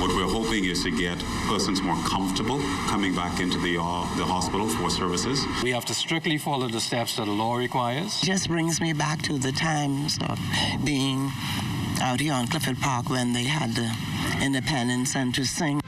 What we're hoping is to get persons more comfortable coming back into the hospital for services. We have to strictly follow the steps that the law requires. It just brings me back to the times of being out here on Clifford Park when they had the Independence and to sing.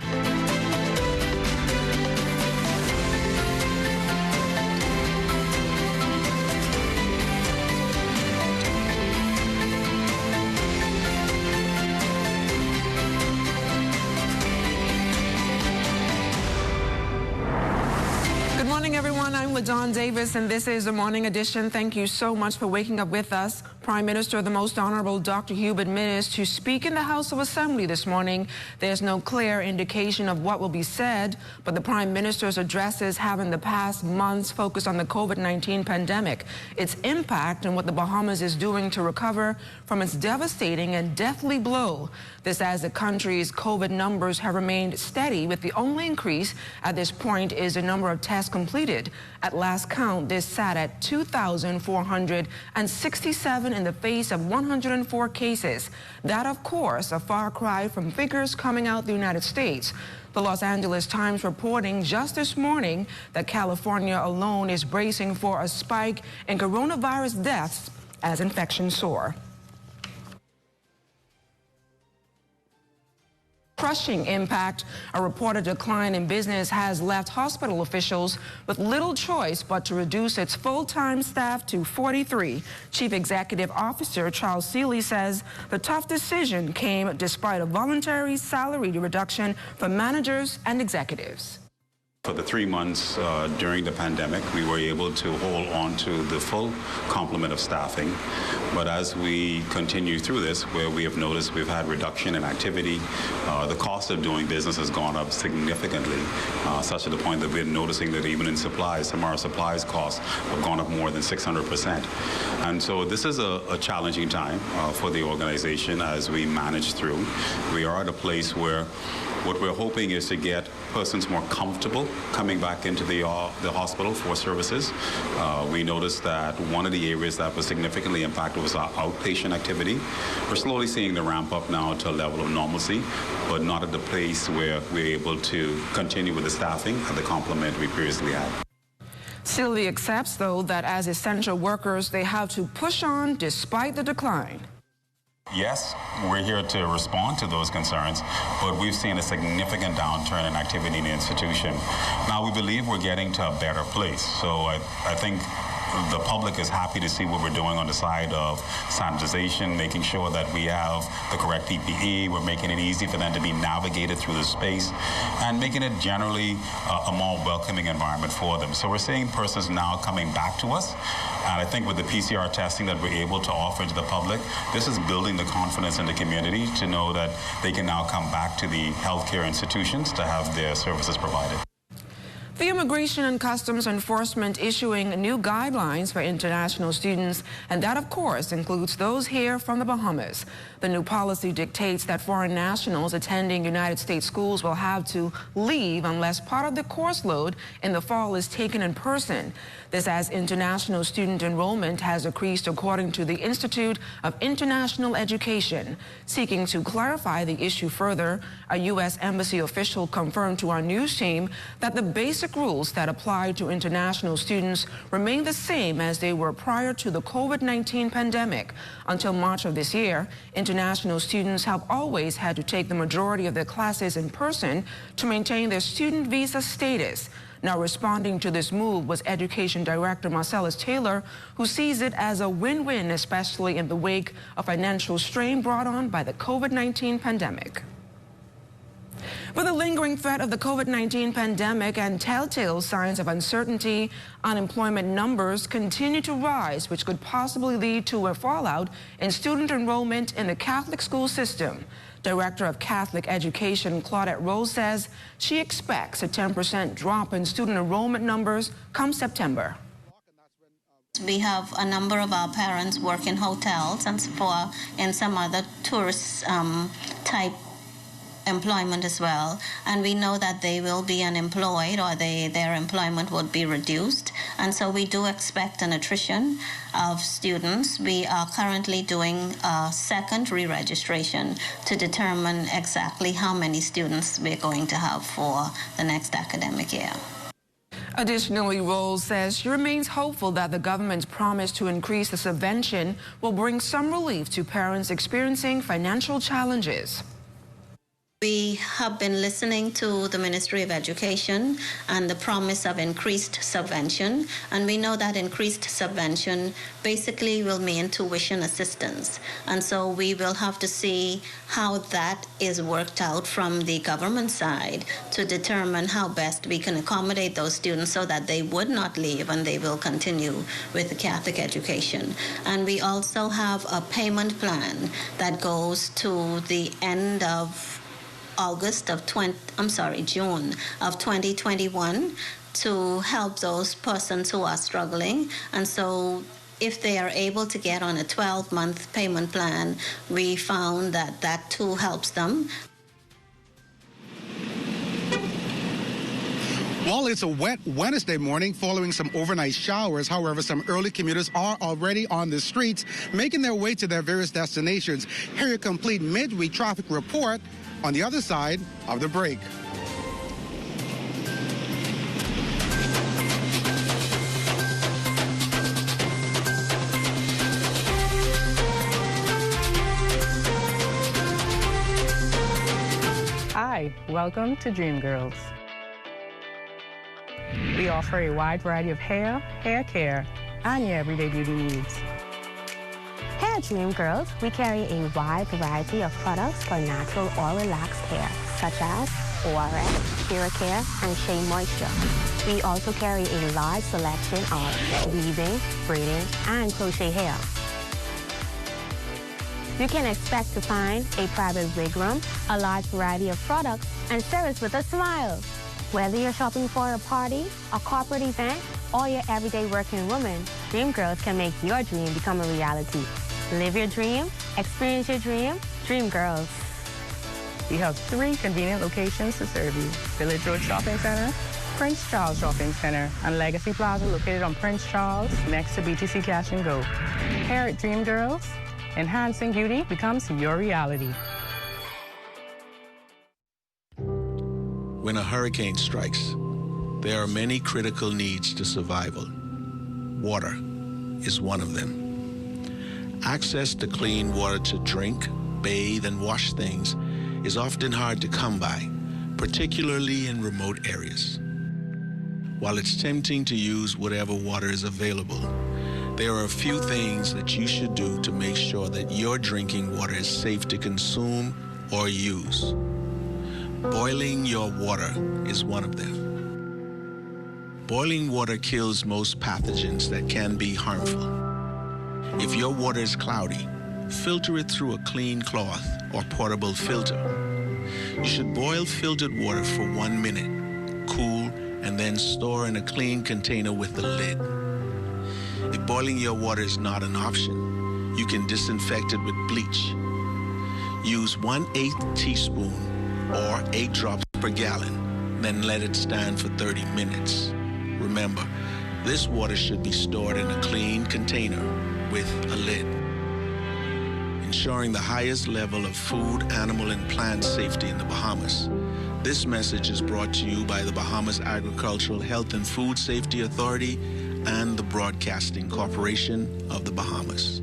Dawn Davis, and this is the Morning Edition. Thank you so much for waking up with us. Prime Minister, the Most Honorable Dr. Hubert Minnis, to speak in the House of Assembly this morning. There's no clear indication of what will be said, but the Prime Minister's addresses have in the past months focused on the COVID-19 pandemic, its impact, and what the Bahamas is doing to recover from its devastating and deathly blow. This as the country's COVID numbers have remained steady, with the only increase at this point is the number of tests completed. At last count, this sat at 2,467 in the face of 104 cases. That, of course, a far cry from figures coming out the United States. The Los Angeles Times reporting just this morning that California alone is bracing for a spike in coronavirus deaths as infections soar. Crushing impact, a reported decline in business has left hospital officials with little choice but to reduce its full-time staff to 43. Chief Executive Officer Charles Seeley says the tough decision came despite a voluntary salary reduction for managers and executives. For the 3 months during the pandemic, we were able to hold on to the full complement of staffing. But as we continue through this, where we have noticed we've had reduction in activity, the cost of doing business has gone up significantly, such to the point that we're noticing that even in supplies, some of our supplies costs have gone up more than 600%. And so this is a challenging time for the organization as we manage through. We are at a place where what we're hoping is to get persons more comfortable coming back into the hospital for services. We noticed that one of the areas that was significantly impacted was our outpatient activity. We're slowly seeing the ramp up now to a level of normalcy, but not at the place where we're able to continue with the staffing at the complement we previously had. Sylvie accepts, though, that as essential workers, they have to push on despite the decline. Yes, we're here to respond to those concerns, but we've seen a significant downturn in activity in the institution. Now, we believe we're getting to a better place. So I think the public is happy to see what we're doing on the side of sanitization, making sure that we have the correct PPE. We're making it easy for them to be navigated through the space and making it generally a more welcoming environment for them. So we're seeing persons now coming back to us. And I think with the PCR testing that we're able to offer to the public, this is building the confidence in the community to know that they can now come back to the healthcare institutions to have their services provided. The Immigration and Customs Enforcement issuing new guidelines for international students, and that, of course, includes those here from the Bahamas. The new policy dictates that foreign nationals attending United States schools will have to leave unless part of the course load in the fall is taken in person. This as international student enrollment has increased, according to the Institute of International Education. Seeking to clarify the issue further, a U.S. Embassy official confirmed to our news team that the basic rules that apply to international students remain the same as they were prior to the COVID-19 pandemic. Until March of this year, international students have always had to take the majority of their classes in person to maintain their student visa status. Now, responding to this move was Education Director Marcellus Taylor, who sees it as a win-win, especially in the wake of financial strain brought on by the COVID-19 pandemic. With the lingering threat of the COVID-19 pandemic and telltale signs of uncertainty, unemployment numbers continue to rise, which could possibly lead to a fallout in student enrollment in the Catholic school system. Director of Catholic Education Claudette Rose says she expects a 10% drop in student enrollment numbers come September. We have a number of our parents work in hotels and in some other tourist type employment as well, and we know that they will be unemployed or their employment would be reduced, and so we do expect an attrition of students. We are currently doing a second re-registration to determine exactly how many students we're going to have for the next academic year. Additionally, Rose says she remains hopeful that the government's promise to increase the subvention will bring some relief to parents experiencing financial challenges. We have been listening to the Ministry of Education and the promise of increased subvention, and we know that increased subvention basically will mean tuition assistance. And so we will have to see how that is worked out from the government side to determine how best we can accommodate those students so that they would not leave and they will continue with the Catholic education. And we also have a payment plan that goes to the end of June of 2021 to help those persons who are struggling. And so if they are able to get on a 12-month payment plan, we found that that too helps them. Well, it's a wet Wednesday morning following some overnight showers. However, some early commuters are already on the streets making their way to their various destinations. Here your complete midweek traffic report on the other side of the break. Hi, welcome to Dream Girls. We offer a wide variety of hair care, and your everyday beauty needs. Here at Dream Girls, we carry a wide variety of products for natural or relaxed hair, such as ORS, Care, and Shea Moisture. We also carry a large selection of weaving, braiding, and crochet hair. You can expect to find a private wig room, a large variety of products, and service with a smile. Whether you're shopping for a party, a corporate event, or your everyday working woman, Dream Girls can make your dream become a reality. Live your dream, experience your dream, Dream Girls. We have 3 convenient locations to serve you: Village Road Shopping Center, Prince Charles Shopping Center, and Legacy Plaza located on Prince Charles next to BTC Cash and Go. Here at Dream Girls, enhancing beauty becomes your reality. When a hurricane strikes, there are many critical needs to survival. Water is one of them. Access to clean water to drink, bathe, and wash things is often hard to come by, particularly in remote areas. While it's tempting to use whatever water is available, there are a few things that you should do to make sure that your drinking water is safe to consume or use. Boiling your water is one of them. Boiling water kills most pathogens that can be harmful. If your water is cloudy, filter it through a clean cloth or portable filter. You should boil filtered water for 1 minute, cool, and then store in a clean container with the lid. If boiling your water is not an option, you can disinfect it with bleach. Use 1/8 teaspoon or 8 drops per gallon, then let it stand for 30 minutes. Remember, this water should be stored in a clean container with a lid. Ensuring the highest level of food, animal, and plant safety in the Bahamas. This message is brought to you by the Bahamas Agricultural Health and Food Safety Authority and the Broadcasting Corporation of the Bahamas.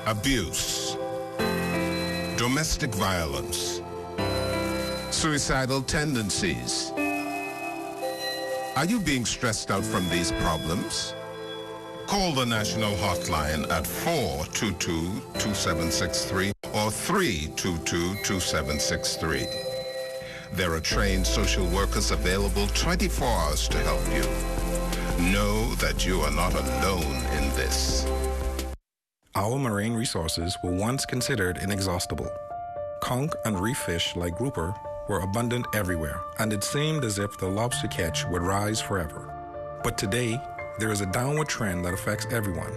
Abuse, domestic violence, suicidal tendencies. Are you being stressed out from these problems? Call the national hotline at 422-2763 or 322-2763. There are trained social workers available 24 hours to help you. Know that you are not alone in this. Our marine resources were once considered inexhaustible. Conch and reef fish like grouper were abundant everywhere, and it seemed as if the lobster catch would rise forever. But today, there is a downward trend that affects everyone.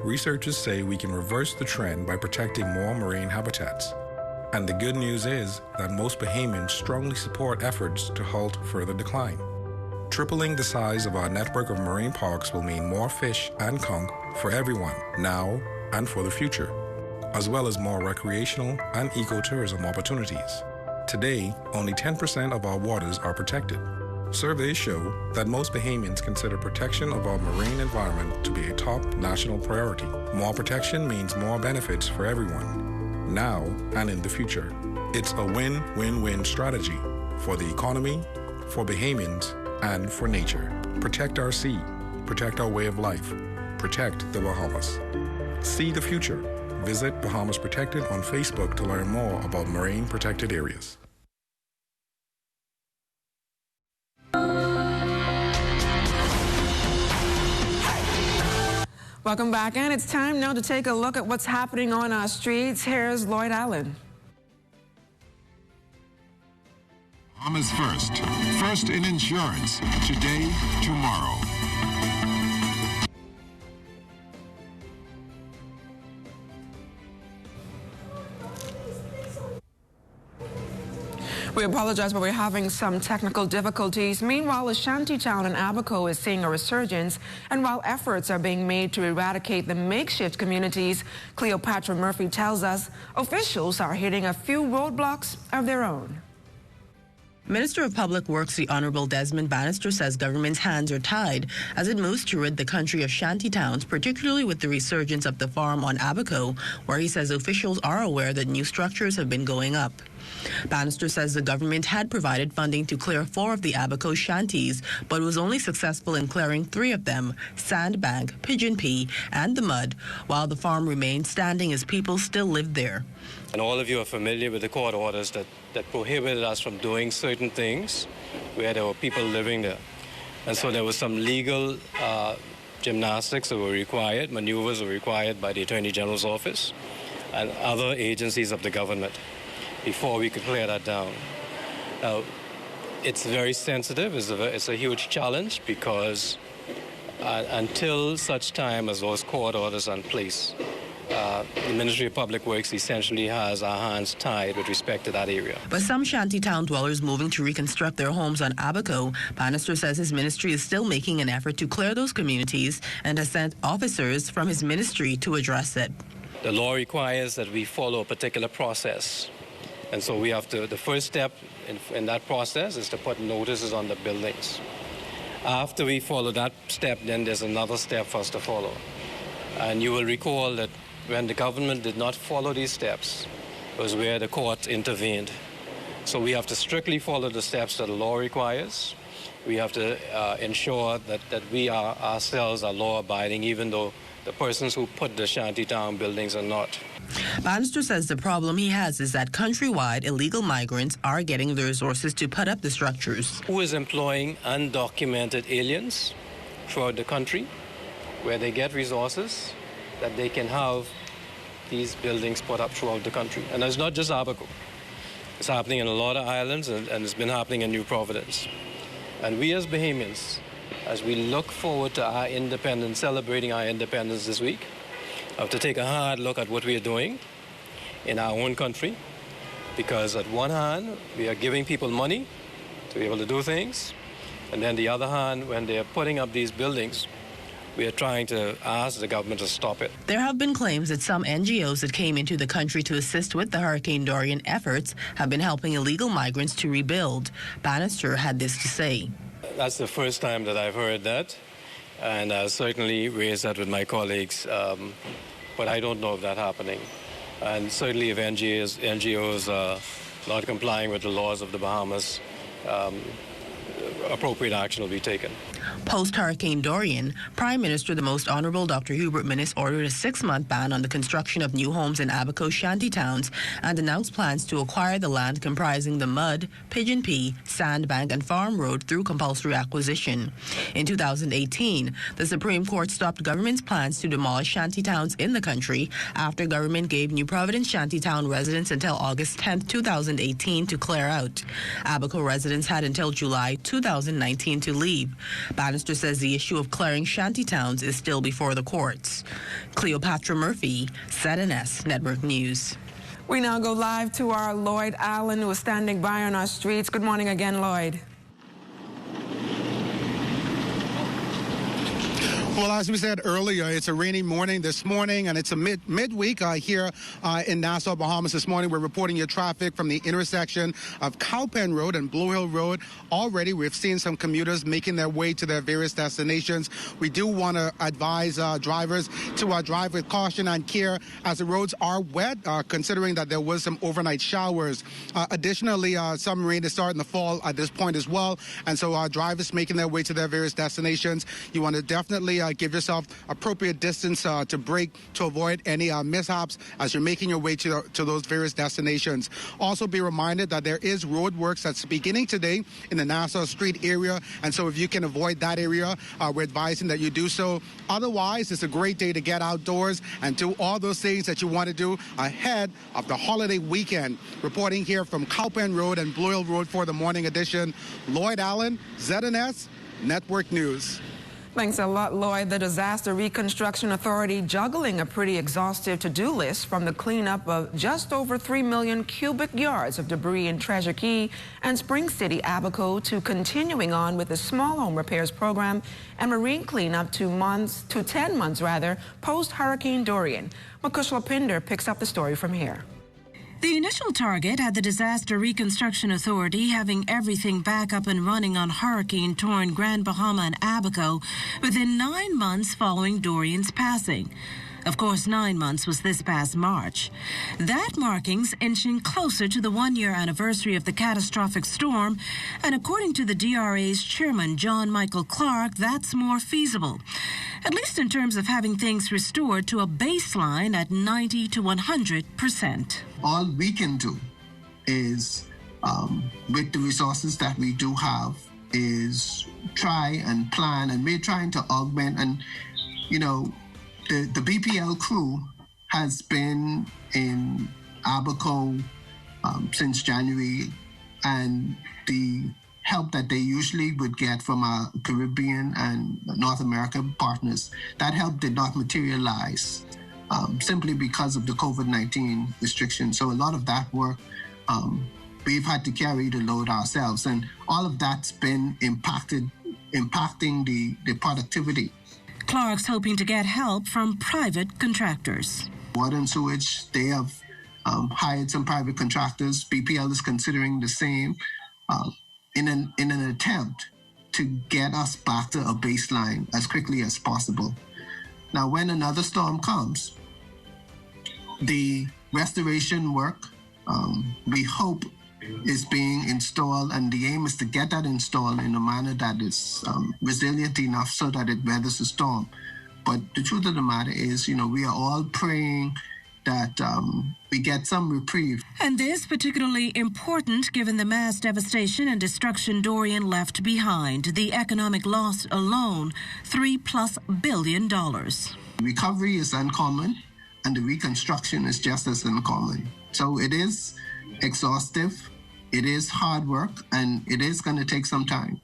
Researchers say we can reverse the trend by protecting more marine habitats. And the good news is that most Bahamians strongly support efforts to halt further decline. Tripling the size of our network of marine parks will mean more fish and conch for everyone now and for the future, as well as more recreational and ecotourism opportunities. Today, only 10% of our waters are protected. Surveys show that most Bahamians consider protection of our marine environment to be a top national priority. More protection means more benefits for everyone, now and in the future. It's a win-win-win strategy for the economy, for Bahamians, and for nature. Protect our sea, protect our way of life, protect the Bahamas. See the future. Visit Bahamas Protected on Facebook to learn more about marine protected areas. Welcome back, and it's time now to take a look at what's happening on our streets. Here's Lloyd Allen. Bahamas first. First in insurance. Today, tomorrow. We apologize, but we're having some technical difficulties. Meanwhile, Shantytown in Abaco is seeing a resurgence, and while efforts are being made to eradicate the makeshift communities, Cleopatra Murphy tells us officials are hitting a few roadblocks of their own. Minister of Public Works, the Honorable Desmond Bannister, says government's hands are tied as it moves to rid the country of shantytowns, particularly with the resurgence of the farm on Abaco, where he says officials are aware that new structures have been going up. Bannister says the government had provided funding to clear 4 of the Abaco shanties, but was only successful in clearing 3 of them, Sandbank, Pigeon Pea, and the Mud, while the farm remained standing as people still lived there. And all of you are familiar with the court orders that prohibited us from doing certain things where there were people living there. And so there was some legal gymnastics that were required, maneuvers were required by the Attorney General's office and other agencies of the government before we could clear that down. Now, it's very sensitive. It's a huge challenge because until such time as those court orders are in place, the Ministry of Public Works essentially has our hands tied with respect to that area. But some shantytown dwellers moving to reconstruct their homes on Abaco, Bannister says his ministry is still making an effort to clear those communities and has sent officers from his ministry to address it. The law requires that we follow a particular process. And so we have to, the first step in that process is to put notices on the buildings. After we follow that step, then there's another step for us to follow. And you will recall that when the government did not follow these steps, it was where the court intervened. So we have to strictly follow the steps that the law requires. We have to ensure that we ourselves are law-abiding, even though the persons who put the shantytown buildings are not. Bannister says the problem he has is that countrywide illegal migrants are getting the resources to put up the structures. Who is employing undocumented aliens throughout the country, where they get resources that they can have these buildings put up throughout the country. And it's not just Abaco. It's happening in a lot of islands, and it's been happening in New Providence. And we as Bahamians, as we look forward to our independence, celebrating our independence this week, have to take a hard look at what we are doing in our own country, because at one hand, we are giving people money to be able to do things, and then the other hand, when they are putting up these buildings, we are trying to ask the government to stop it. There have been claims that some NGOs that came into the country to assist with the Hurricane Dorian efforts have been helping illegal migrants to rebuild. Bannister had this to say. That's the first time that I've heard that, and I'll certainly raise that with my colleagues, but I don't know of that happening. And certainly if NGOs are not complying with the laws of the Bahamas, appropriate action will be taken. Post-Hurricane Dorian, Prime Minister the Most Honorable Dr. Hubert Minnis ordered a 6-month ban on the construction of new homes in Abaco shantytowns and announced plans to acquire the land comprising the Mud, Pigeon Pea, Sandbank and Farm Road through compulsory acquisition. In 2018, the Supreme Court stopped government's plans to demolish shantytowns in the country after government gave New Providence shantytown residents until August 10, 2018 to clear out. Abaco residents had until July 2019 to leave. Bannister Bannister says the issue of clearing shantytowns is still before the courts. Cleopatra Murphy, ZNS Network News. We now go live to our Lloyd Allen, who is standing by on our streets. Good morning again, Lloyd. Well, as we said earlier, it's a rainy morning this morning, and it's a midweek here in Nassau, Bahamas. This morning, we're reporting your traffic from the intersection of Cowpen Road and Blue Hill Road. Already, we've seen some commuters making their way to their various destinations. We do want to advise drivers to drive with caution and care as the roads are wet, considering that there was some overnight showers. Additionally, some rain is starting to fall at this point as well, and so drivers making their way to their various destinations, you want to definitely give yourself appropriate distance to brake to avoid any mishaps as you're making your way to those various destinations. Also be reminded that there is road works that's beginning today in the Nassau Street area, and so if you can avoid that area, we're advising that you do so. Otherwise, it's a great day to get outdoors and do all those things that you want to do ahead of the holiday weekend. Reporting here from Cowpen Road and Blue Hill Road for the morning edition, Lloyd Allen, ZNS Network News. Thanks a lot, Lloyd. The Disaster Reconstruction Authority juggling a pretty exhaustive to-do list, from the cleanup of just over 3 million cubic yards of debris in Treasure Key and Spring City, Abaco, to continuing on with the small home repairs program and marine cleanup to 10 months post-Hurricane Dorian. Makushla Pinder picks up the story from here. The initial target had the Disaster Reconstruction Authority having everything back up and running on hurricane-torn Grand Bahama and Abaco within 9 months following Dorian's passing. Of course, 9 months was this past March. That marking's inching closer to the 1-year anniversary of the catastrophic storm, and according to the DRA's chairman, John Michael Clark, that's more feasible, at least in terms of having things restored to a baseline at 90 to 100%. All we can do is, with the resources that we do have, is try and plan, and we're trying to augment. And, you know, the BPL crew has been in Abaco since January, and the help that they usually would get from our Caribbean and North American partners, that help did not materialize simply because of the COVID-19 restrictions. So a lot of that work, we've had to carry the load ourselves, and all of that's been impacting the productivity. Clark's hoping to get help from private contractors. Water and sewage, they have hired some private contractors. BPL is considering the same in an attempt to get us back to a baseline as quickly as possible. Now, when another storm comes, the restoration work, we hope, is being installed, and the aim is to get that installed in a manner that is resilient enough so that it weathers the storm. But the truth of the matter is, you know, we are all praying that we get some reprieve. And this particularly important given the mass devastation and destruction Dorian left behind. The economic loss alone, $3+ billion. Recovery is uncommon, and the reconstruction is just as uncommon. So it is exhaustive, it is hard work, and it is going to take some time.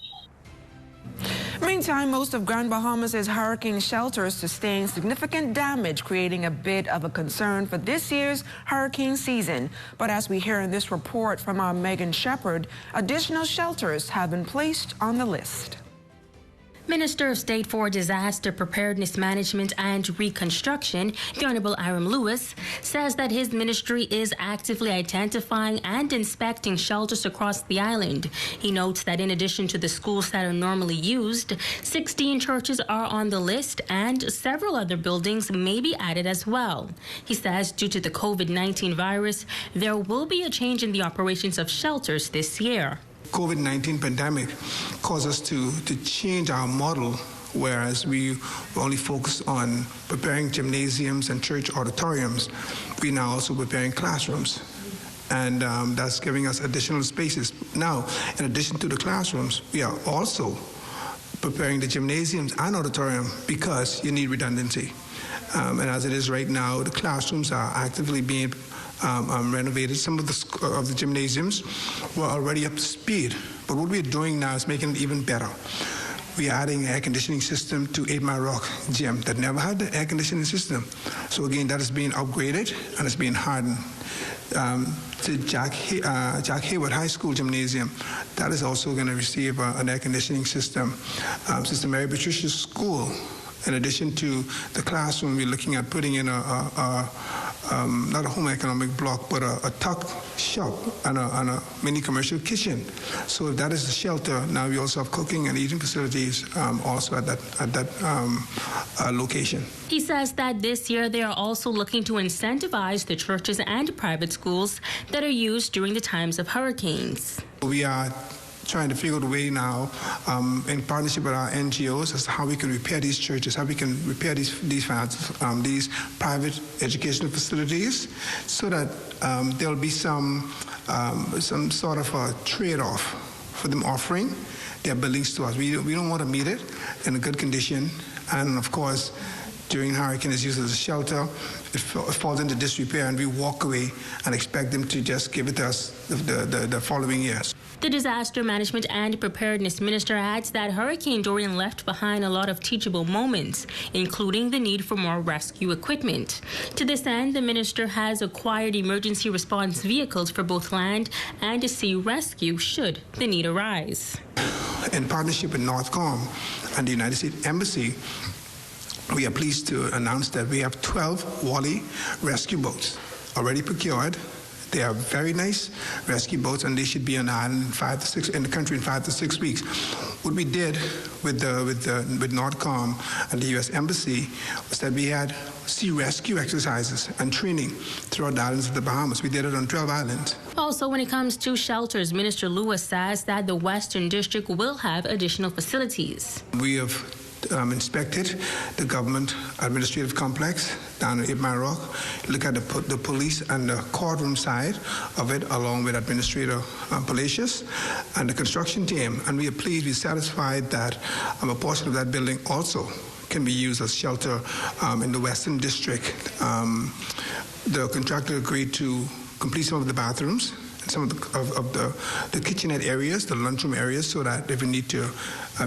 Meantime, most of Grand Bahamas' hurricane shelters sustained significant damage, creating a bit of a concern for this year's hurricane season. But as we hear in this report from our Megan Shepard, additional shelters have been placed on the list. Minister of State for Disaster Preparedness Management and Reconstruction, the Honorable Aram Lewis, says that his ministry is actively identifying and inspecting shelters across the island. He notes that in addition to the schools that are normally used, 16 churches are on the list and several other buildings may be added as well. He says due to the COVID-19 virus, there will be a change in the operations of shelters this year. COVID-19 pandemic caused us to change our model, whereas we were only focused on preparing gymnasiums and church auditoriums. We're now also preparing classrooms, and that's giving us additional spaces. Now, in addition to the classrooms, we are also preparing the gymnasiums and auditorium because you need redundancy. And as it is right now, the classrooms are actively being renovated. Some of the gymnasiums were already up to speed, but what we're doing now is making it even better. we are adding an air conditioning system to 8 Mile Rock Gym that never had the air conditioning system. So again, that is being upgraded and it's being hardened. To Jack Hayward High School Gymnasium, that is also going to receive an air conditioning system. Sister Mary Patricia School, in addition to the classroom, we're looking at putting in not a home economic block, but a tuck shop and a mini commercial kitchen. So if that is the shelter, now we also have cooking and eating facilities also at that location. He says that this year they are also looking to incentivize the churches and private schools that are used during the times of hurricanes. We are trying to figure out a way now, in partnership with our NGOs, as to how we can repair these churches, how we can repair these private educational facilities, so that there'll be some sort of a trade-off for them offering their buildings to us. We don't want to meet it in a good condition, and of course, during hurricane is used as a shelter. It falls into disrepair, and we walk away and expect them to just give it to us the following years. The Disaster Management and Preparedness Minister adds that Hurricane Dorian left behind a lot of teachable moments, including the need for more rescue equipment. To this end, the minister has acquired emergency response vehicles for both land and sea rescue should the need arise. In partnership with Northcom and the United States Embassy, we are pleased to announce that we have 12 Wally rescue boats already procured. They are very nice rescue boats, and they should be on the island in the country in 5 to 6 weeks. What we did with Northcom and the U.S. Embassy was that we had sea rescue exercises and training throughout the islands of the Bahamas. We did it on 12 islands. Also, when it comes to shelters, Minister Lewis says that the Western District will have additional facilities. We have inspected the government administrative complex down at 8 Mile Rock, look at the police and the courtroom side of it, along with Administrator Palacios and the construction team. And we are pleased, we're satisfied that a portion of that building also can be used as shelter in the Western District. The contractor agreed to complete some of the bathrooms, some of the kitchenette areas, the lunchroom areas, so that if we need to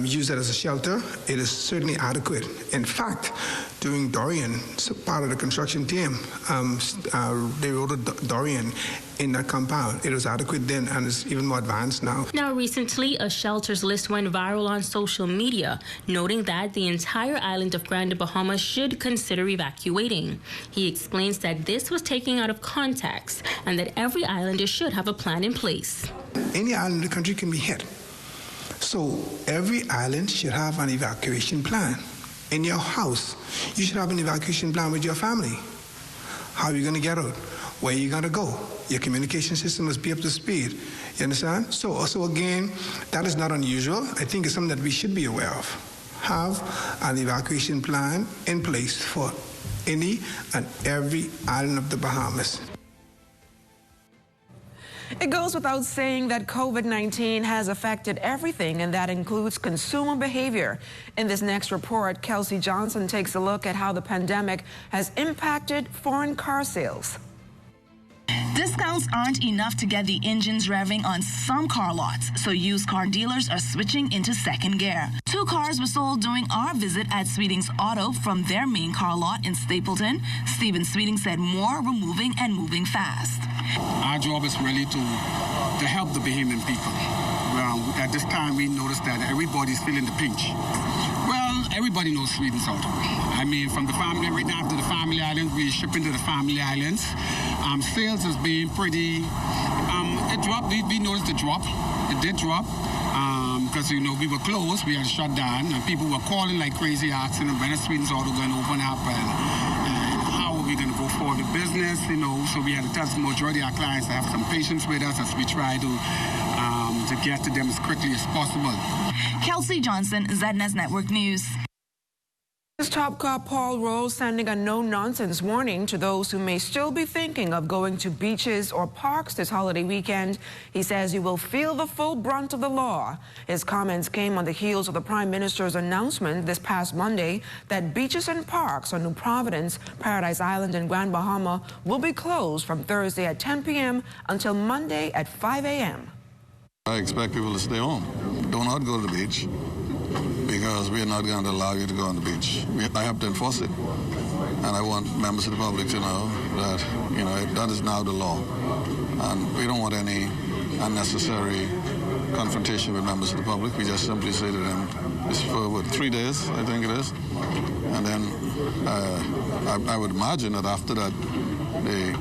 use that as a shelter, it is certainly adequate. In fact, during Dorian, part of the construction team, they wrote a Dorian in that compound. It was adequate then, and it's even more advanced now. Now, recently, a shelters list went viral on social media, noting that the entire island of Grand Bahama should consider evacuating. He explains that this was taken out of context and that every islander should have a plan in place. Any island in the country can be hit. So every island should have an evacuation plan. In your house, you should have an evacuation plan with your family. How are you going to get out? Where are you going to go? Your communication system must be up to speed. You understand? So again, that is not unusual. I think it's something that we should be aware of. Have an evacuation plan in place for any and every island of the Bahamas. It goes without saying that COVID-19 has affected everything, and that includes consumer behavior. In this next report, Kelsey Johnson takes a look at how the pandemic has impacted foreign car sales. Discounts aren't enough to get the engines revving on some car lots, so used car dealers are switching into second gear. 2 cars were sold during our visit at Sweeting's Auto from their main car lot in Stapleton. Stephen Sweeting said more were moving and moving fast. Our job is really to help the Bahamian people. At this time, we noticed that everybody's feeling the pinch. Well, everybody knows Sweeting's Auto. I mean, from the family, right now to the family islands, we're shipping to the family islands. Sales has been pretty, it dropped, we noticed the drop. It did drop. Because, we were closed, we had shut down, and people were calling like crazy, asking when is Sweeting's Auto going to open up, and how are we going to go forward with business, So we had to tell the majority of our clients to have some patience with us as we try to get to them as quickly as possible. Kelsey Johnson, ZNS Network News. Top cop Paul Rose sending a no-nonsense warning to those who may still be thinking of going to beaches or parks this holiday weekend. He says you will feel the full brunt of the law. His comments came on the heels of the Prime Minister's announcement this past Monday that beaches and parks on New Providence, Paradise Island, and Grand Bahama will be closed from Thursday at 10 p.m. until Monday at 5 a.m. I expect people to stay home. Do not go to the beach, because because we are not going to allow you to go on the beach. I have to enforce it. And I want members of the public to know that, that is now the law. And we don't want any unnecessary confrontation with members of the public. We just simply say to them, it's for 3 days, I think it is. And then I would imagine that after that, the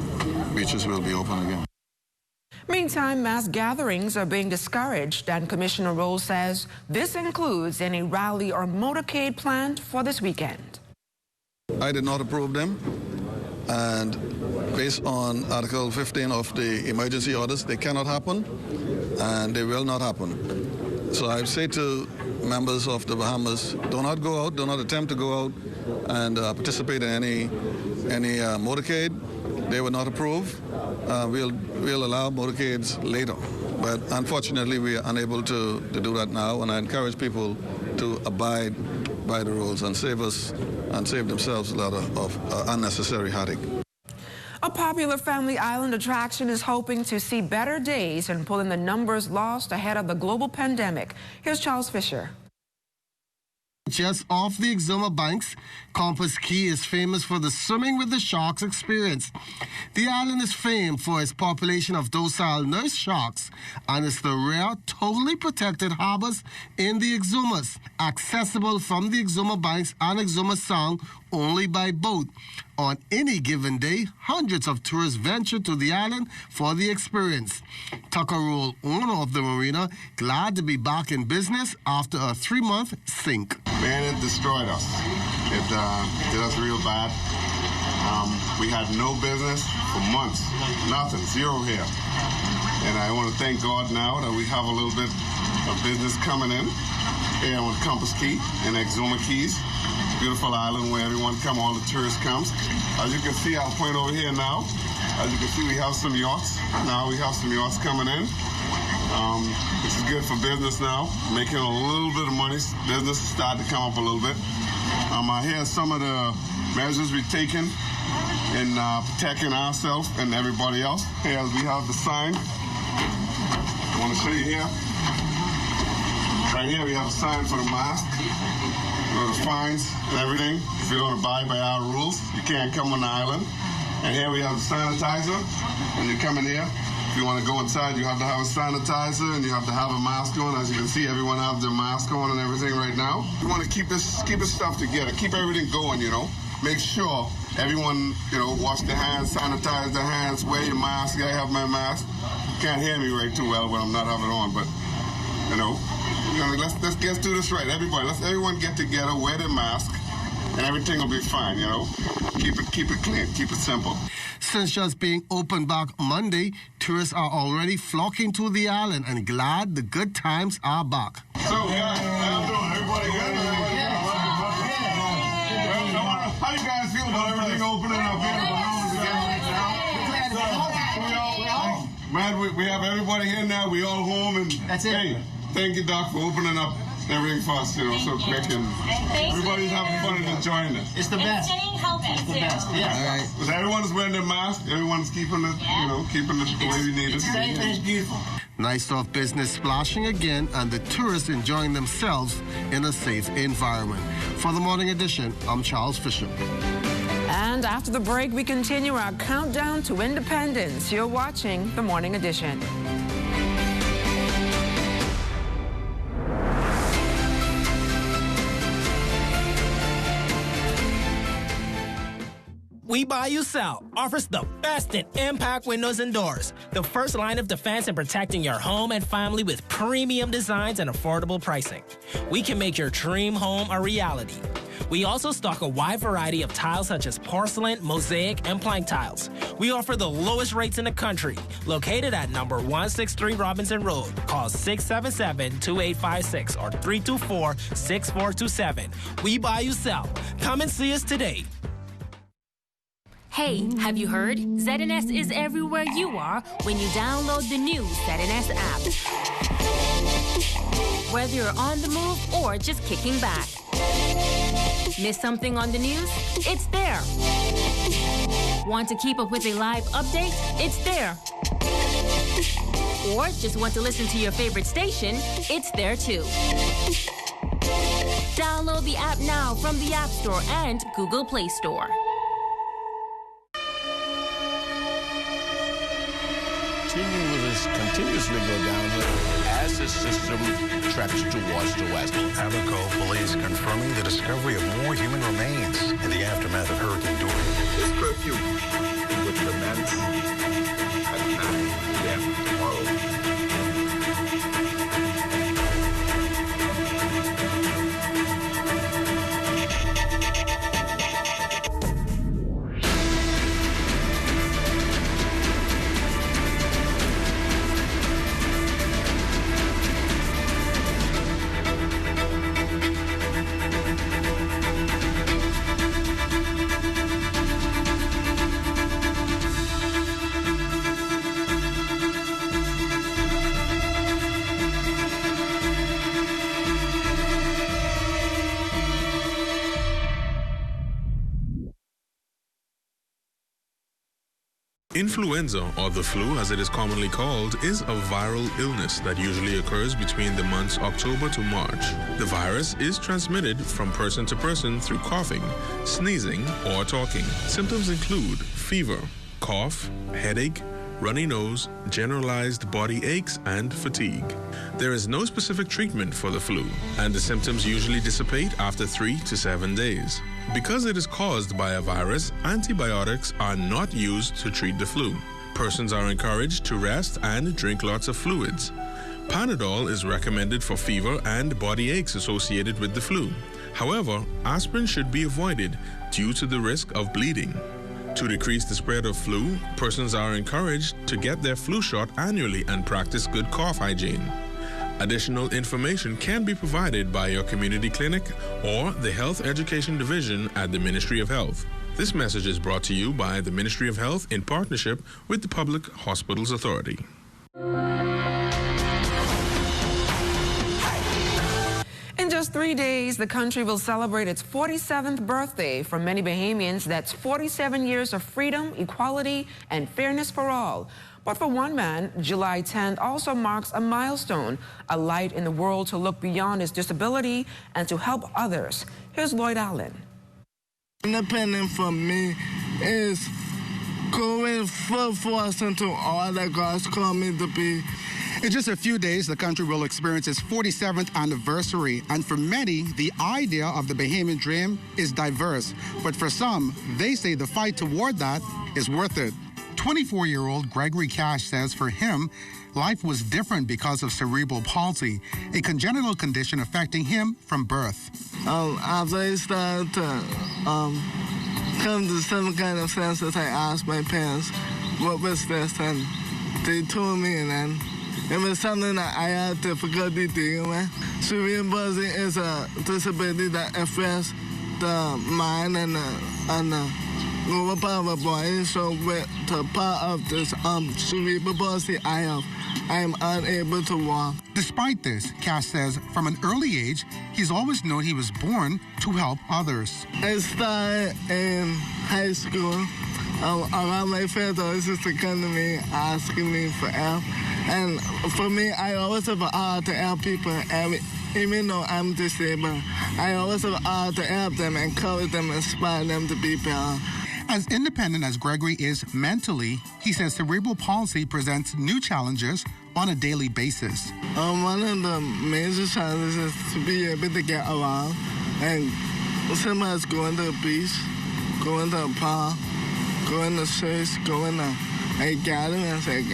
beaches will be open again. Meantime, mass gatherings are being discouraged, and Commissioner Rose says this includes any rally or motorcade planned for this weekend. I did not approve them, and based on Article 15 of the emergency orders, they cannot happen, and they will not happen. So I say to members of the Bahamas, do not go out, do not attempt to go out and participate in any motorcade. They will not approve. We'll allow motorcades later. But unfortunately, we are unable to do that now, and I encourage people to abide by the rules and save themselves a lot of unnecessary heartache. A popular family island attraction is hoping to see better days and pull in the numbers lost ahead of the global pandemic. Here's Charles Fisher. Just off the Exuma banks, Compass Key is famous for the swimming with the sharks experience. The island is famed for its population of docile nurse sharks, and it's the rare, totally protected harbors in the Exumas, accessible from the Exuma banks and Exuma Sound only by boat. On any given day, hundreds of tourists venture to the island for the experience. Tucker Roll, owner of the marina, glad to be back in business after a 3-month sink. Man, it destroyed us. It did us real bad. We had no business for months. Nothing. Zero here. And I want to thank God now that we have a little bit of business coming in here on Compass Key in Exuma Keys. Beautiful island where everyone come, all the tourists comes. As you can see, I'll point over here now. As you can see, we have some yachts. Now we have some yachts coming in. This is good for business now, making a little bit of money. Business is starting to come up a little bit. Here are some of the measures we've taken in protecting ourselves and everybody else. Here we have the sign. I want to show you here. Right here we have a sign for the mask. The fines and everything. If you don't abide by our rules, you can't come on the island. And here we have the sanitizer. When you come in here, if you want to go inside, you have to have a sanitizer and you have to have a mask on. As you can see, everyone has their mask on and everything right now. You want to keep this stuff together, keep everything going, Make sure everyone, wash their hands, sanitize their hands, wear your mask. I have my mask. You can't hear me right too well when I'm not having it on, but, let's get through this right. Everybody, let's everyone get together, wear their mask, and everything will be fine, Keep it clean, keep it simple. Since just being opened back Monday, tourists are already flocking to the island and glad the good times are back. So, guys, how you doing? Everybody good? How you guys feel about everything opening up here in the Bahamas again? Man, we have everybody here now. We all home, and that's it. Hey, thank you, Doc, for opening up everything for us, so quick, and everybody's having fun and enjoying it. It's the best. It's the best. Yeah. All right. Because everyone's wearing their mask. Everyone's keeping it, keeping it the way we need it. It's safe and it's beautiful. Nice off business splashing again, and the tourists enjoying themselves in a safe environment. For the Morning Edition, I'm Charles Fisher. And after the break, we continue our countdown to independence. You're watching The Morning Edition. We Buy You Sell offers the best in impact windows and doors. The first line of defense in protecting your home and family with premium designs and affordable pricing. We can make your dream home a reality. We also stock a wide variety of tiles such as porcelain, mosaic, and plank tiles. We offer the lowest rates in the country. Located at number 163 Robinson Road. Call 677-2856 or 324-6427. We Buy You Sell. Come and see us today. Hey, have you heard? ZNS is everywhere you are when you download the new ZNS app. Whether you're on the move or just kicking back. Miss something on the news? It's there. Want to keep up with a live update? It's there. Or just want to listen to your favorite station? It's there too. from the App Store and Google Play Store. Will continuously go downhill as the system tracks towards the west. Abaco police confirming the discovery of more human remains in the aftermath of Hurricane Dorian. This curfew would commence at 9 p.m. tomorrow. Influenza, or the flu as it is commonly called, is a viral illness that usually occurs between the months October to March. The virus is transmitted from person to person through coughing, sneezing, or talking. Symptoms include fever, cough, headache, runny nose, generalized body aches, and fatigue. There is no specific treatment for the flu, and the symptoms usually dissipate after 3 to 7 days. Because it is caused by a virus, antibiotics are not used to treat the flu. Persons are encouraged to rest and drink lots of fluids. Panadol is recommended for fever and body aches associated with the flu. However, aspirin should be avoided due to the risk of bleeding. To decrease the spread of flu, persons are encouraged to get their flu shot annually and practice good cough hygiene. Additional information can be provided by your community clinic or the Health Education Division at the Ministry of Health. This message is brought to you by the Ministry of Health in partnership with the Public Hospitals Authority. In just 3 days, the country will celebrate its 47th birthday. For many Bahamians, that's 47 years of freedom, equality, and fairness for all. But for one man, July 10th also marks a milestone, a light in the world to look beyond his disability and to help others. Here's Lloyd Allen. Independent for me is going full force into all that God's called me to be. In just a few days, the country will experience its 47th anniversary, and for many, the idea of the Bahamian dream is diverse. But for some, they say the fight toward that is worth it. 24-year-old Gregory Cash says for him, life was different because of cerebral palsy, a congenital condition affecting him from birth. After I started to come to some kind of sense that I asked my parents, what was this? And they told me, and then it was something that I had difficulty dealing with. Cerebral palsy is a disability that affects the mind and the lower part of the body. So with the part of this cerebral palsy I am unable to walk. Despite this, Cash says from an early age, he's always known he was born to help others. I started in high school. Around my friends always used to come to me asking me for help. And for me, I always have a heart to help people. Even though I'm disabled, I always have a heart to help them, encourage them, inspire them to be better. As independent as Gregory is mentally, he says cerebral palsy presents new challenges on a daily basis. One of the major challenges is to be able to get around, and sometimes going to the beach, going to a park, going to church, going to a gathering, and say,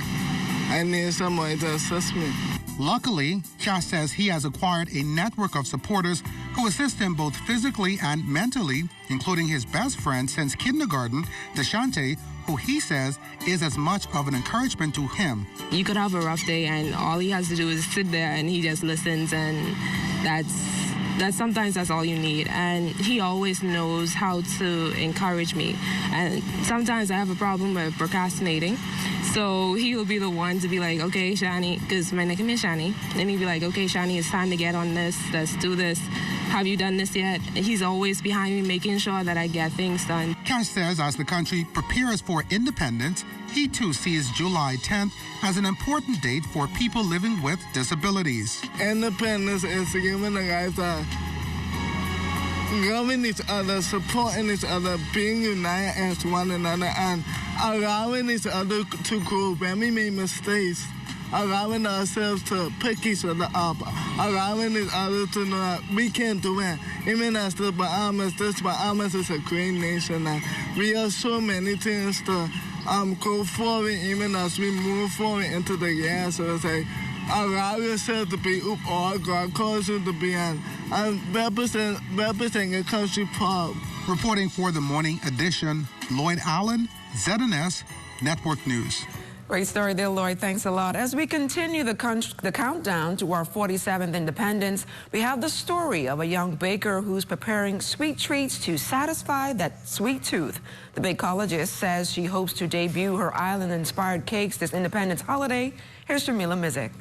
I need somebody to assist me. Luckily, Cash says he has acquired a network of supporters who assist him both physically and mentally, including his best friend since kindergarten, Deshante, who he says is as much of an encouragement to him. You could have a rough day and all he has to do is sit there and he just listens, and sometimes that's all you need. And he always knows how to encourage me. And sometimes I have a problem with procrastinating. So he will be the one to be like, okay, Shani, because my name is Shani. And he'll be like, okay, Shani, it's time to get on this. Let's do this. Have you done this yet? He's always behind me, making sure that I get things done. Cash says as the country prepares for independence, he too sees July 10th as an important date for people living with disabilities. Independence is giving the guys loving each other, supporting each other, being united as one another, and allowing each other to grow when we make mistakes, allowing ourselves to pick each other up, allowing each other to know that we can do it. Even as the Bahamas is a great nation, and we have so many things to go forward even as we move forward into the year. So it's like, allow yourself to be who all God calls you to be, and represent a country proud. Reporting for the Morning Edition, Lloyd Allen, ZNS Network News. Great story there, Lloyd. Thanks a lot. As we continue the countdown to our 47th independence, we have the story of a young baker who's preparing sweet treats to satisfy that sweet tooth. The bacologist says she hopes to debut her island-inspired cakes this Independence holiday. Here's Jamila Mizik.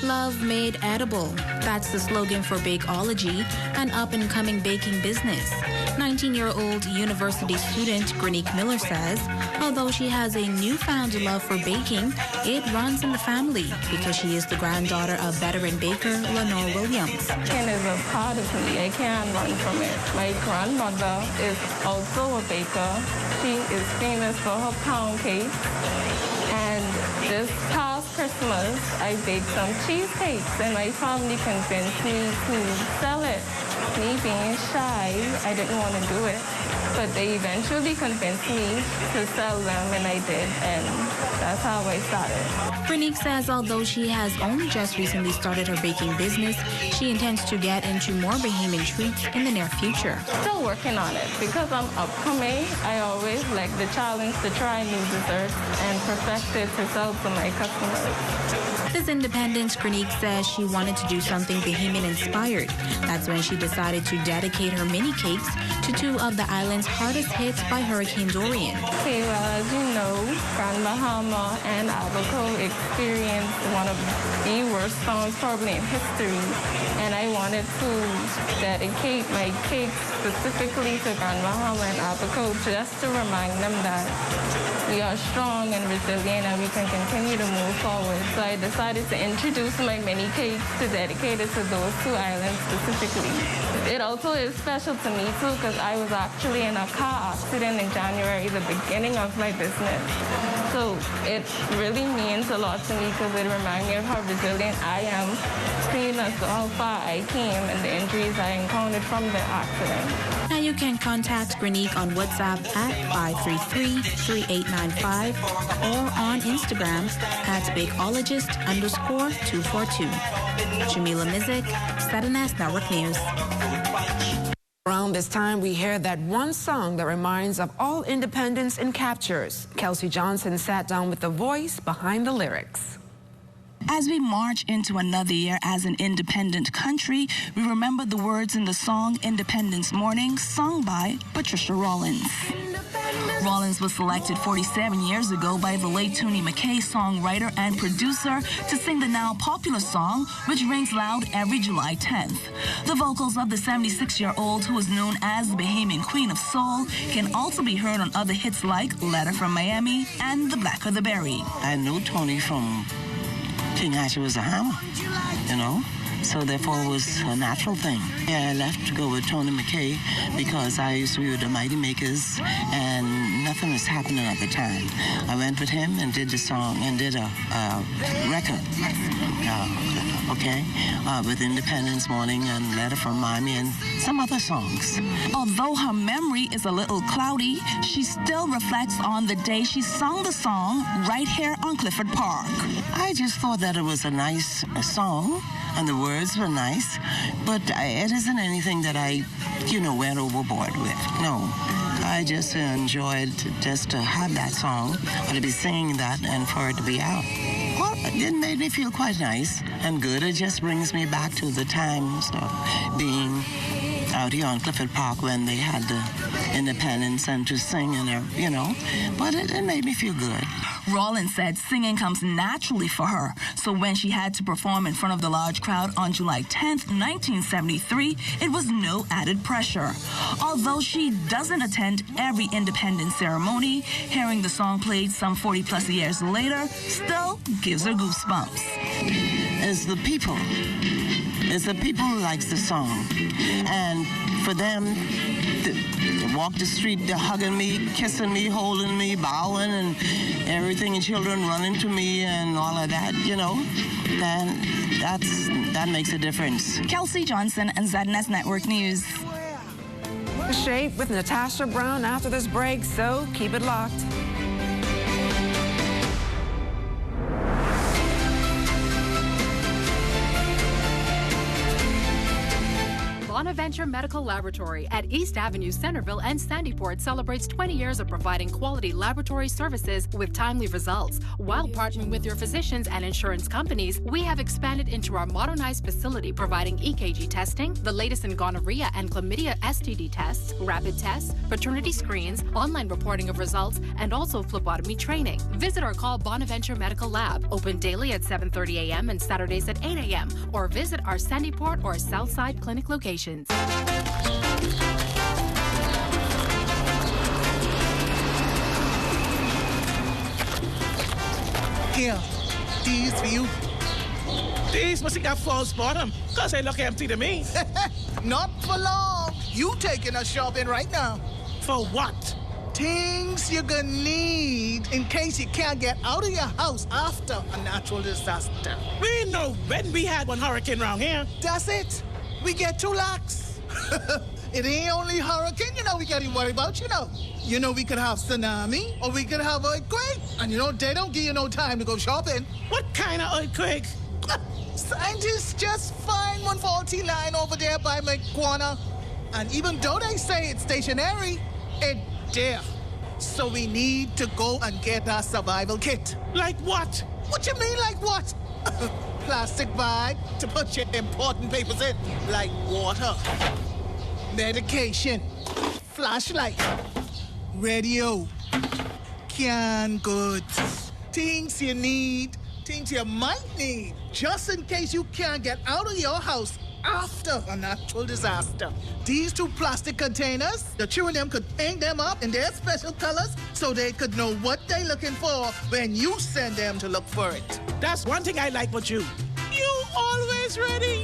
Love made edible. That's the slogan for Bakeology, an up-and-coming baking business. 19-year-old university student Granique Miller says, although she has a newfound love for baking, it runs in the family because she is the granddaughter of veteran baker Lenore Williams. Baking is a part of me. I can't run from it. My grandmother is also a baker. She is famous for her pound cake. And this past Christmas, I baked some cheesecakes, and my family convinced me to sell it. Me being shy, I didn't want to do it. But they eventually convinced me to sell them, and I did, and that's how I started. Granique says although she has only just recently started her baking business, she intends to get into more Bahamian treats in the near future. Still working on it. Because I'm upcoming, I always like the challenge to try new desserts and perfect it to sell to my customers. This Independence, Granique says she wanted to do something Bahamian-inspired. That's when she decided to dedicate her mini cakes to two of the island's hardest hits by Hurricane Dorian. Okay, well, as you know, Grand Bahama and Abaco experienced one of the worst storms probably in history, and I wanted to dedicate my cakes specifically to Grand Bahama and Abaco just to remind them that we are strong and resilient and we can continue to move forward. So I decided to introduce my mini cakes to dedicate it to those two islands specifically. It also is special to me too because I was actually in a car accident in January, the beginning of my business. So it really means a lot to me because it reminds me of how resilient I am, seeing as how far I came and the injuries I encountered from the accident. Now you can contact Granique on WhatsApp at 533-3895 or on Instagram at Bakeologist_242. Jamila Mizik, ZNS Network News. Around this time, we hear that one song that reminds of all independence and captures. Kelsey Johnson sat down with the voice behind the lyrics. As we march into another year as an independent country, we remember the words in the song Independence Morning, sung by Patricia Rollins. Rollins was selected 47 years ago by the late Tony McKay, songwriter and producer, to sing the now popular song, which rings loud every July 10th. The vocals of the 76-year-old, who is known as the Bahamian Queen of Soul, can also be heard on other hits like Letter from Miami and The Blacker the Berry. I knew Tony from King Hatcher was a hammer, you know, so therefore it was a natural thing. Yeah, I left to go with Tony McKay because I used to be with the Mighty Makers and nothing was happening at the time. I went with him and did the song and did a record, with Independence Morning and Letter from Miami and some other songs. Although her memory is a little cloudy, she still reflects on the day she sung the song right here on Clifford Park. I just thought that it was a nice song and the words were nice, but it isn't anything that I, went overboard with. No. I just enjoyed just to have that song, or to be singing that, and for it to be out. Well, it made me feel quite nice and good. It just brings me back to the times of being out here on Clifford Park when they had the independence and to sing and, but it made me feel good. Rollins said singing comes naturally for her, so when she had to perform in front of the large crowd on July 10th, 1973, it was no added pressure. Although she doesn't attend every independence ceremony, hearing the song played some 40-plus years later still gives her goosebumps. It's the people. It's the people who likes the song. And for them to walk the street, they're hugging me, kissing me, holding me, bowing, and everything, and children running to me and all of that, you know, that makes a difference. Kelsey Johnson and ZNS Network News. Shape with Natasha Brown after this break, so keep it locked. Bonaventure Medical Laboratory at East Avenue, Centerville, and Sandyport celebrates 20 years of providing quality laboratory services with timely results. While partnering with your physicians and insurance companies, we have expanded into our modernized facility providing EKG testing, the latest in gonorrhea and chlamydia STD tests, rapid tests, paternity screens, online reporting of results, and also phlebotomy training. Visit or call Bonaventure Medical Lab, open daily at 7:30 a.m. and Saturdays at 8 a.m., or visit our Sandyport or Southside clinic locations. Here, these for you. These must have got false bottom, because they look empty to me. Not for long. You taking us shopping right now. For what? Things you're gonna need in case you can't get out of your house after a natural disaster. We know when we had one hurricane around here. That's it. We get 2 lakhs. It ain't only hurricane, you know, we got to worry about, you know. You know, we could have tsunami or we could have earthquake. And you know, they don't give you no time to go shopping. What kind of earthquake? Scientists just find one faulty line over there by McGuana. And even though they say it's stationary, it's there. So we need to go and get our survival kit. Like what? What you mean, like what? Plastic bag to put your important papers in, like water, medication, flashlight, radio, canned goods, things you need, things you might need, just in case you can't get out of your house after a natural disaster. These 2 plastic containers, the children them could paint them up in their special colors so they could know what they're looking for when you send them to look for it. That's one thing I like about you. You always ready.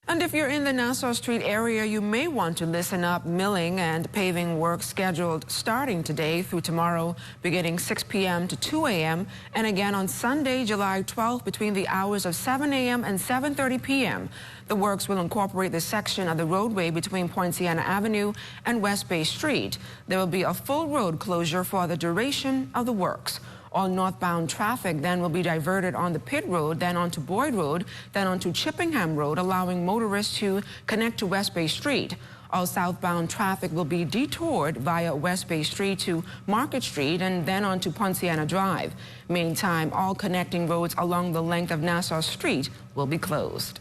And if you're in the Nassau Street area, you may want to listen up. Milling and paving work scheduled starting today through tomorrow, beginning 6 p.m. to 2 a.m. and again on Sunday, July 12th, between the hours of 7 a.m. and 7:30 p.m. The works will incorporate the section of the roadway between Poinciana Avenue and West Bay Street. There will be a full road closure for the duration of the works. All northbound traffic then will be diverted on the Pitt Road, then onto Boyd Road, then onto Chippenham Road, allowing motorists to connect to West Bay Street. All southbound traffic will be detoured via West Bay Street to Market Street and then onto Poinciana Drive. Meantime, all connecting roads along the length of Nassau Street will be closed.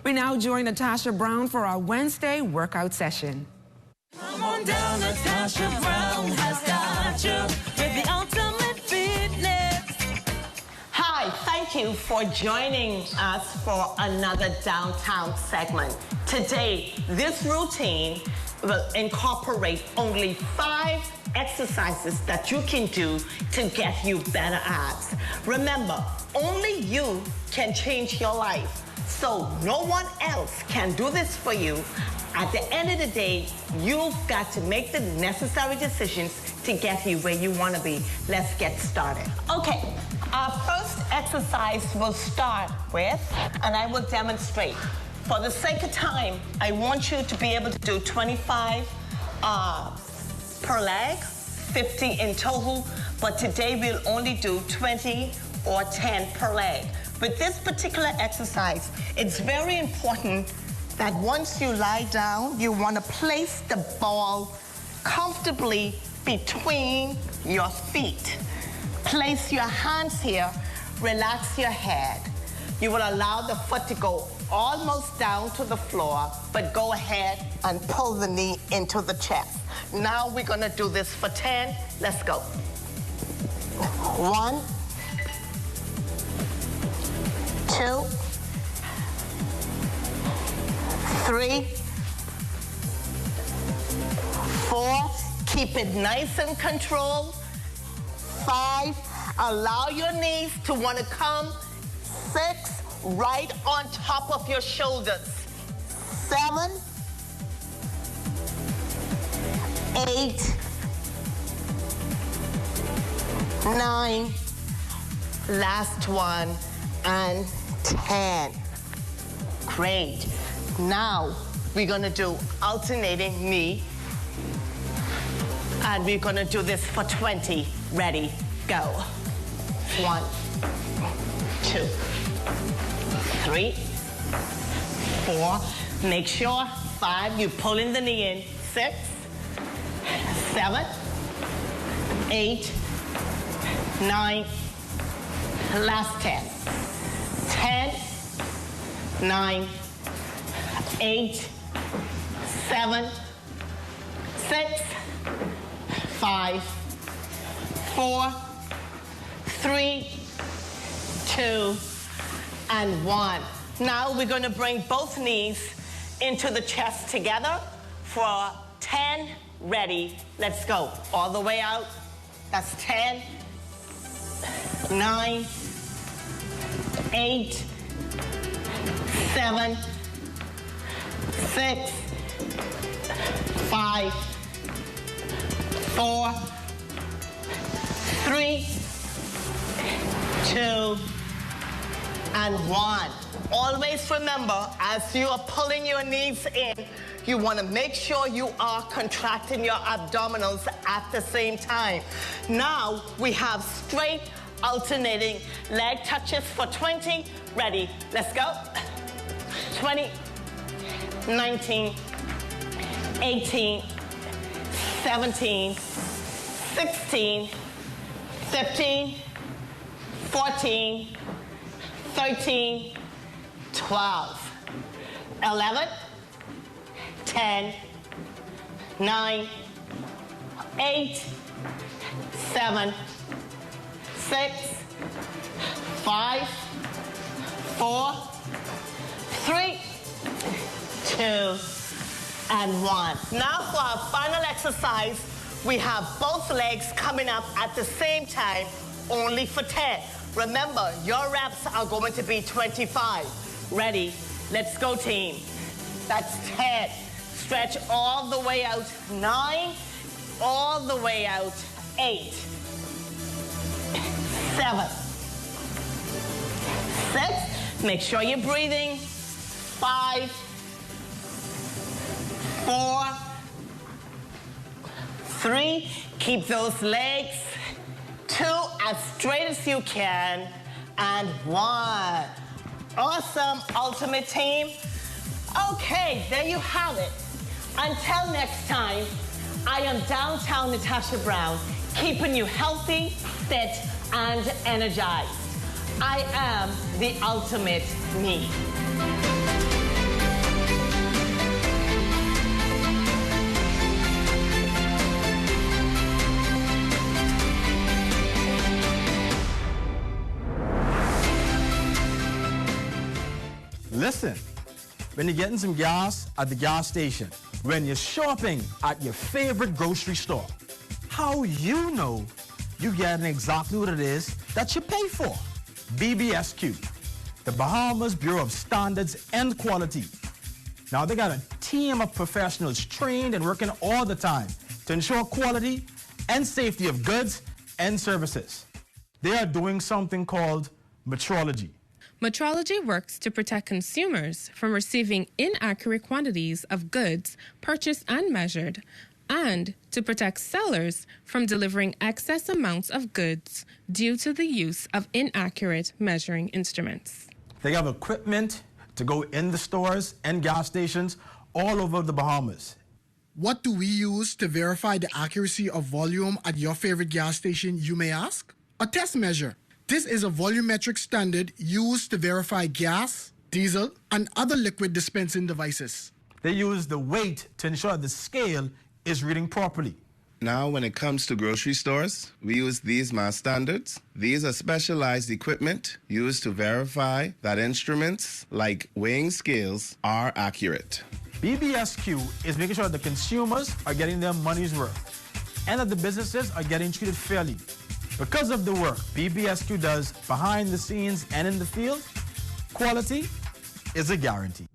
We now join Natasha Brown for our Wednesday workout session. Come on down, Natasha Brown has got you with the ultimate you for joining us for another downtown segment. Today, this routine will incorporate only 5 exercises that you can do to get you better abs. Remember, only you can change your life, so no one else can do this for you. At the end of the day, you've got to make the necessary decisions to get you where you want to be. Let's get started. Okay, our first exercise will start with, and I will demonstrate. For the sake of time, I want you to be able to do 25 per leg, 50 in total, but today we'll only do 20 or 10 per leg. With this particular exercise, it's very important that once you lie down, you want to place the ball comfortably between your feet. Place your hands here, relax your head. You will allow the foot to go almost down to the floor, but go ahead and pull the knee into the chest. Now we're gonna do this for 10. Let's go. 1, 2, 3, 4, keep it nice and controlled. 5, allow your knees to want to come. 6, right on top of your shoulders. 7, 8, 9, last one, and 10. Great. Now we're gonna do alternating knee, and we're gonna do this for 20. Ready, go. 1, 2, 3, 4. Make sure 5. You pulling the knee in. 6, 7, 8, 9. Last 10. 10, 9, 8, 7, 6, 5, 4, 3, 2, and 1. Now we're going to bring both knees into the chest together for 10. Ready, let's go. All the way out. That's 10, 9, 8, 7, 6, 5, 4, 3, 2, and 1. Always remember, as you are pulling your knees in, you want to make sure you are contracting your abdominals at the same time. Now we have straight alternating leg touches for 20. Ready, let's go. 20, 19, 18, 17, 16, 15, 14, 13, 12, 11, 10, 9, 8, 7, 6, 5, 4, 3, 2, and 1. Now for our final exercise, we have both legs coming up at the same time, only for 10. Remember, your reps are going to be 25. Ready? Let's go, team. That's 10. Stretch all the way out. 9, all the way out. 8, 7, 6. Make sure you're breathing. 5, 4, 3. Keep those legs. 2, as straight as you can. And 1. Awesome, Ultimate Team. Okay, there you have it. Until next time, I am Downtown Natasha Brown, keeping you healthy, fit, and energized. I am the ultimate me. Listen, when you're getting some gas at the gas station, when you're shopping at your favorite grocery store, how you know you're getting exactly what it is that you pay for? BBSQ, the Bahamas Bureau of Standards and Quality. Now, they got a team of professionals trained and working all the time to ensure quality and safety of goods and services. They are doing something called metrology. Metrology works to protect consumers from receiving inaccurate quantities of goods purchased and measured, and to protect sellers from delivering excess amounts of goods due to the use of inaccurate measuring instruments. They have equipment to go in the stores and gas stations all over the Bahamas. What do we use to verify the accuracy of volume at your favorite gas station, you may ask? A test measure. This is a volumetric standard used to verify gas, diesel, and other liquid dispensing devices. They use the weight to ensure the scale is reading properly. Now, when it comes to grocery stores, we use these mass standards. These are specialized equipment used to verify that instruments like weighing scales are accurate. BBSQ is making sure the consumers are getting their money's worth and that the businesses are getting treated fairly. Because of the work BBSQ does behind the scenes and in the field, quality is a guarantee.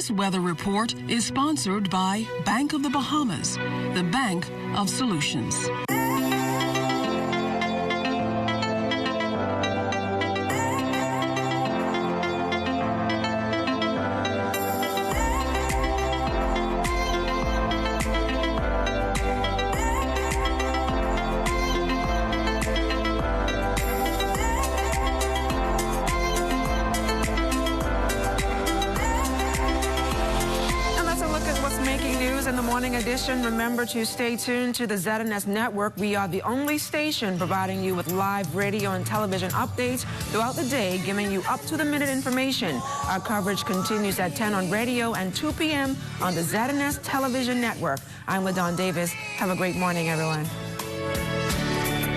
This weather report is sponsored by Bank of the Bahamas, the bank of solutions. Remember to stay tuned to the ZNS Network. We are the only station providing you with live radio and television updates throughout the day, giving you up-to-the-minute information. Our coverage continues at 10 on radio and 2 p.m. on the ZNS Television Network. I'm LaDon Davis. Have a great morning, everyone.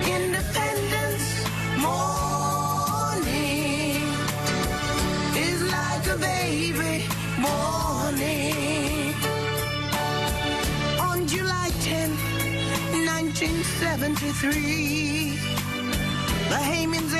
Independence morning is like a baby morning. 1973, Bahamians